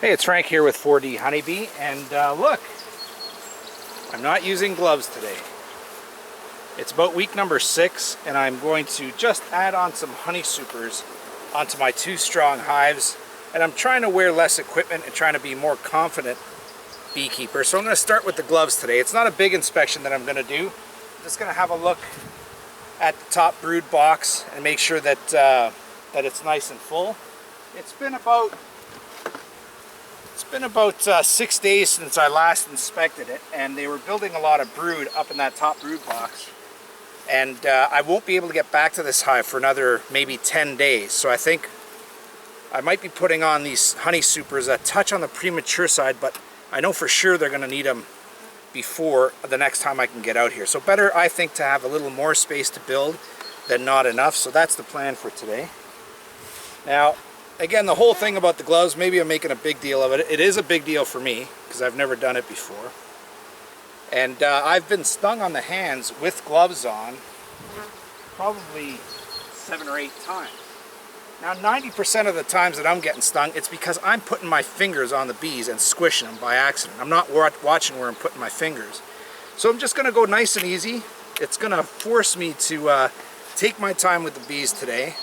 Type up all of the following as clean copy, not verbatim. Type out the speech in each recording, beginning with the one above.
Hey, it's Frank here with 4D Honeybee, and look, I'm not using gloves today. It's about week number 6, and I'm going to just add on some honey supers onto my 2 strong hives, and I'm trying to wear less equipment and trying to be more confident beekeeper. So I'm going to start with the gloves today. It's not a big inspection that I'm going to do. I'm just going to have a look at the top brood box and make sure that that it's nice and full. It's been about 6 days since I last inspected it, and they were building a lot of brood up in that top brood box, and I won't be able to get back to this hive for another maybe 10 days. So I think I might be putting on these honey supers a touch on the premature side, but I know for sure they're going to need them before the next time I can get out here. So better, I think, to have a little more space to build than not enough. So that's the plan for today. Now, again, the whole thing about the gloves, maybe I'm making a big deal of it. It is a big deal for me because I've never done it before. And I've been stung on the hands with gloves on probably 7 or 8 times. Now, 90% of the times that I'm getting stung, it's because I'm putting my fingers on the bees and squishing them by accident. I'm not watching where I'm putting my fingers. So I'm just going to go nice and easy. It's going to force me to take my time with the bees today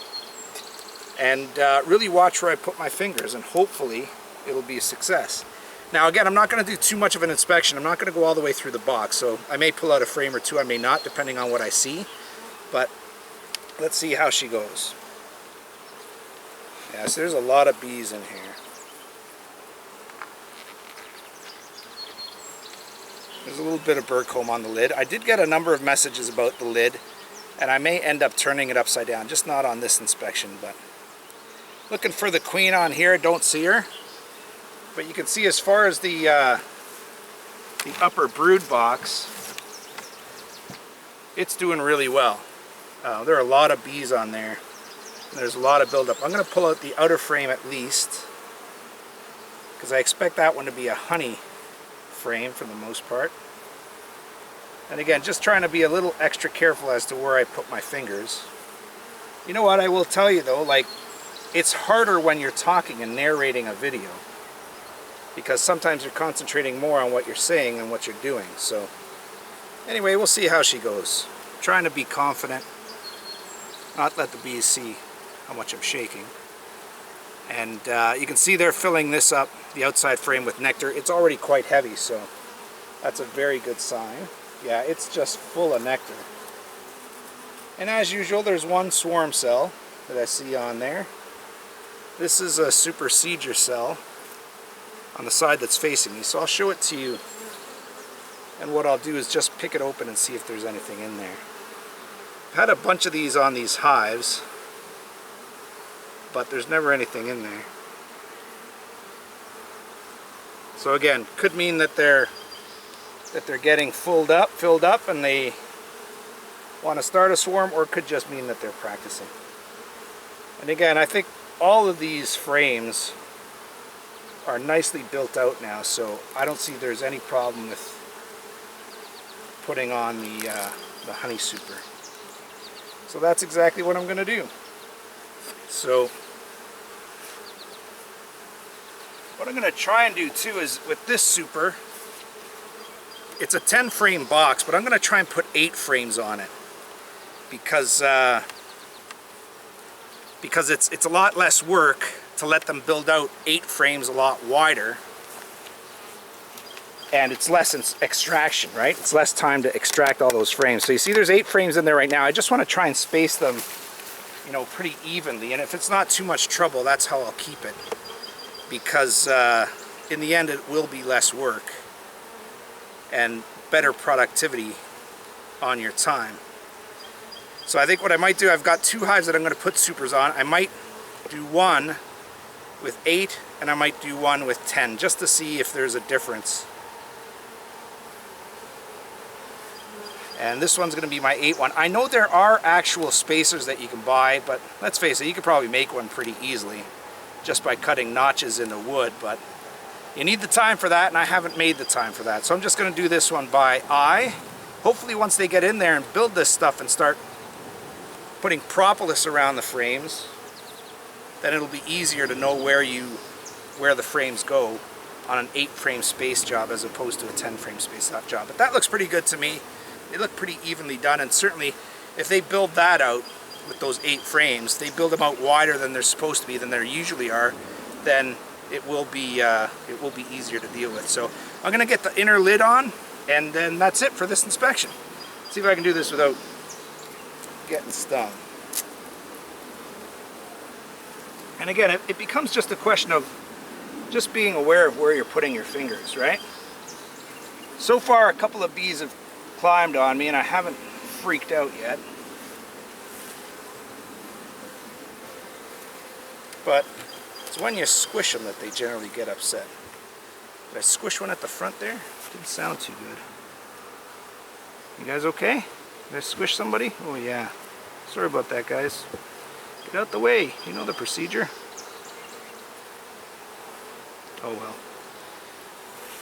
and really watch where I put my fingers, and hopefully it'll be a success. Now again, I'm not going to do too much of an inspection. I'm not going to go all the way through the box, so I may pull out a frame or two, I may not, depending on what I see, but let's see how she goes. Yeah, so there's a lot of bees in here. There's a little bit of bird comb on the lid. I did get a number of messages about the lid, and I may end up turning it upside down, just not on this inspection, but looking for the queen on here. Don't see her, but you can see as far as the upper brood box, it's doing really well. There are a lot of bees on there. There's a lot of buildup. I'm going to pull out the outer frame at least, because I expect that one to be a honey frame for the most part. And again, just trying to be a little extra careful as to where I put my fingers. You know what, I will tell you though, like, it's harder when you're talking and narrating a video, because sometimes you're concentrating more on what you're saying than what you're doing. So anyway, we'll see how she goes. I'm trying to be confident, not let the bees see how much I'm shaking. And you can see they're filling this up, the outside frame, with nectar. It's already quite heavy, so that's a very good sign. Yeah, it's just full of nectar. And as usual, there's one swarm cell that I see on there. This is a supersedure cell on the side that's facing me, so I'll show it to you. And what I'll do is just pick it open and see if there's anything in there. I've had a bunch of these on these hives, but there's never anything in there. So again, could mean that they're getting filled up and they want to start a swarm, or it could just mean that they're practicing. And again, I think all of these frames are nicely built out now, so I don't see there's any problem with putting on the honey super. So that's exactly what I'm going to do. So what I'm going to try and do too is, with this super, it's a 10 frame box, but I'm going to try and put 8 frames on it, because it's a lot less work to let them build out 8 frames a lot wider, and it's less extraction, right? It's less time to extract all those frames. So you see there's 8 frames in there right now. I just want to try and space them, you know, pretty evenly, and if it's not too much trouble, that's how I'll keep it, because in the end it will be less work and better productivity on your time. So I think what I might do, I've got 2 hives that I'm going to put supers on. I might do one with 8, and I might do one with 10, just to see if there's a difference. And this one's going to be my 8 one. I know there are actual spacers that you can buy, but let's face it, you could probably make one pretty easily just by cutting notches in the wood, but you need the time for that, and I haven't made the time for that. So I'm just going to do this one by eye. Hopefully once they get in there and build this stuff and start putting propolis around the frames, then it'll be easier to know where you where the frames go on an 8 frame space job as opposed to a 10 frame space job. But that looks pretty good to me. They look pretty evenly done, and certainly if they build that out with those 8 frames, they build them out wider than they're supposed to be, than they usually are, then it will be easier to deal with. So I'm going to get the inner lid on, and then that's it for this inspection. See if I can do this without getting stung. And again, it becomes just a question of just being aware of where you're putting your fingers, right? So far, a couple of bees have climbed on me, and I haven't freaked out yet. But it's when you squish them that they generally get upset. Did I squish one at the front there? Didn't sound too good. You guys okay? Did I squish somebody? Oh yeah. Sorry about that, guys. Get out the way. You know the procedure. Oh well.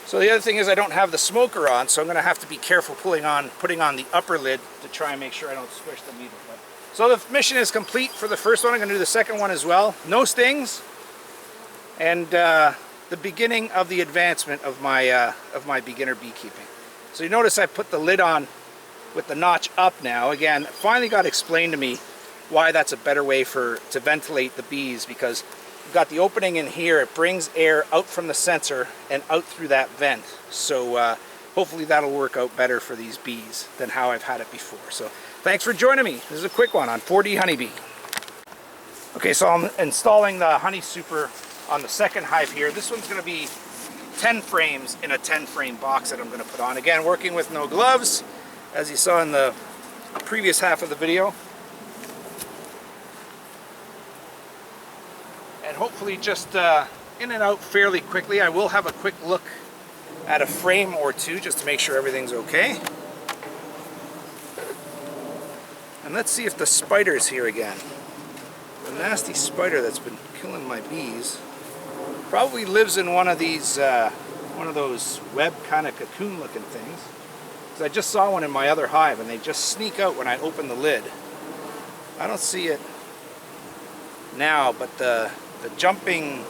So the other thing is I don't have the smoker on, so I'm going to have to be careful putting on the upper lid to try and make sure I don't squish them either. But, so the mission is complete for the first one. I'm going to do the second one as well. No stings, and the beginning of the advancement of my beginner beekeeping. So you notice I put the lid on with the notch up now. Again, it finally got explained to me why that's a better way to ventilate the bees, because you've got the opening in here. It brings air out from the sensor and out through that vent. So hopefully that'll work out better for these bees than how I've had it before. So thanks for joining me. This is a quick one on 4D honeybee. Okay, so I'm installing the honey super on the second hive here. This one's going to be 10 frames in a 10 frame box that I'm going to put on. Again, working with no gloves, as you saw in the previous half of the video. And hopefully just in and out fairly quickly. I will have a quick look at a frame or two just to make sure everything's okay. And let's see if the spider's here again. The nasty spider that's been killing my bees probably lives in one of these, one of those web kind of cocoon looking things. Because I just saw one in my other hive and they just sneak out when I open the lid. I don't see it now, but the jumping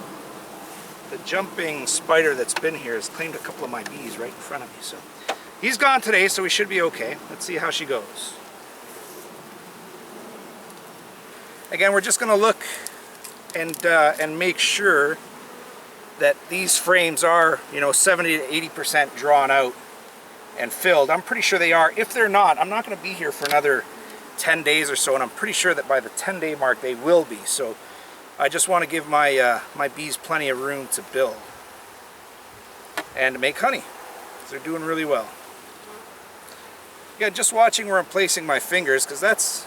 spider that's been here has claimed a couple of my bees right in front of me. So he's gone today, so we should be okay. Let's see how she goes. Again, we're just going to look and make sure that these frames are, you know, 70 to 80% drawn out and filled. I'm pretty sure they are. If they're not, I'm not going to be here for another 10 days or so, and I'm pretty sure that by the 10-day mark they will be. So I just want to give my my bees plenty of room to build and to make honey. They're doing really well. Again, just watching where I'm placing my fingers, because that's,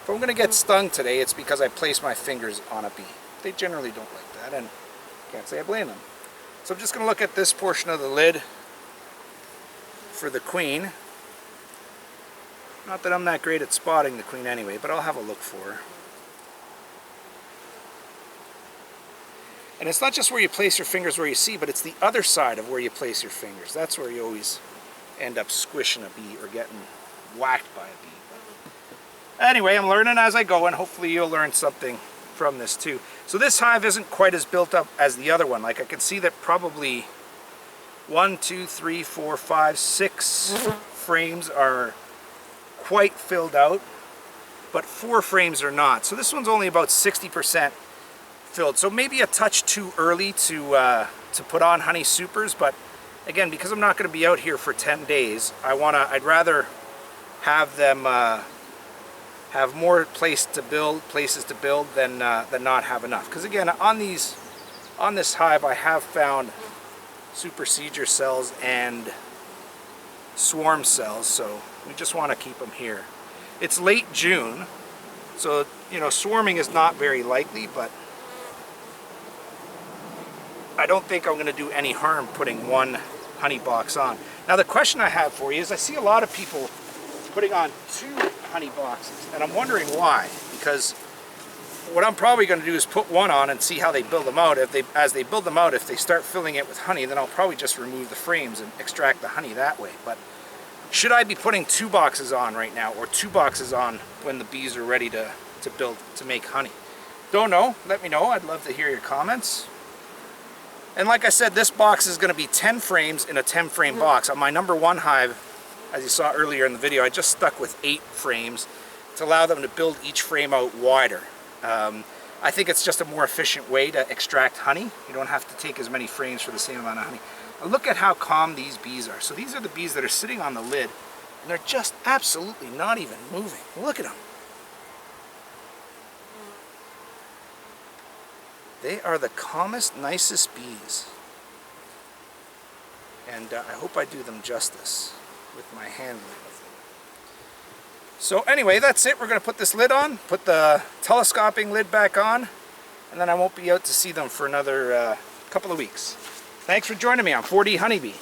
if I'm going to get stung today, it's because I place my fingers on a bee. They generally don't like that, and can't say I blame them. So I'm just going to look at this portion of the lid for the queen. Not that I'm that great at spotting the queen anyway, but I'll have a look for her. And it's not just where you place your fingers where you see, but it's the other side of where you place your fingers. That's where you always end up squishing a bee or getting whacked by a bee. But anyway, I'm learning as I go, and hopefully you'll learn something from this too. So this hive isn't quite as built up as the other one. Like, I can see that probably 1, 2, 3, 4, 5, 6 frames are quite filled out, but 4 frames are not. So this one's only about 60% filled. So maybe a touch too early to put on honey supers, but again, because I'm not going to be out here for 10 days, I'd rather have them have more places to build than not have enough. Because again, on this hive, I have found supersedure cells and swarm cells, so we just want to keep them here. It's late June, so you know, swarming is not very likely, but I don't think I'm going to do any harm putting one honey box on. Now the question I have for you is, I see a lot of people putting on 2 honey boxes, and I'm wondering why. Because what I'm probably going to do is put one on and see how they build them out. As they build them out, if they start filling it with honey, then I'll probably just remove the frames and extract the honey that way. But should I be putting 2 boxes on right now, or 2 boxes on when the bees are ready to make honey? Don't know. Let me know. I'd love to hear your comments. And like I said, this box is going to be 10 frames in a 10 frame box. On my number 1 hive, as you saw earlier in the video, I just stuck with 8 frames to allow them to build each frame out wider. I think it's just a more efficient way to extract honey. You don't have to take as many frames for the same amount of honey. Now look at how calm these bees are. So these are the bees that are sitting on the lid, and they're just absolutely not even moving. Look at them. They are the calmest, nicest bees. And I hope I do them justice with my handling of them. So anyway, that's it. We're going to put this lid on, put the telescoping lid back on, and then I won't be out to see them for another couple of weeks. Thanks for joining me on 4D Honeybee.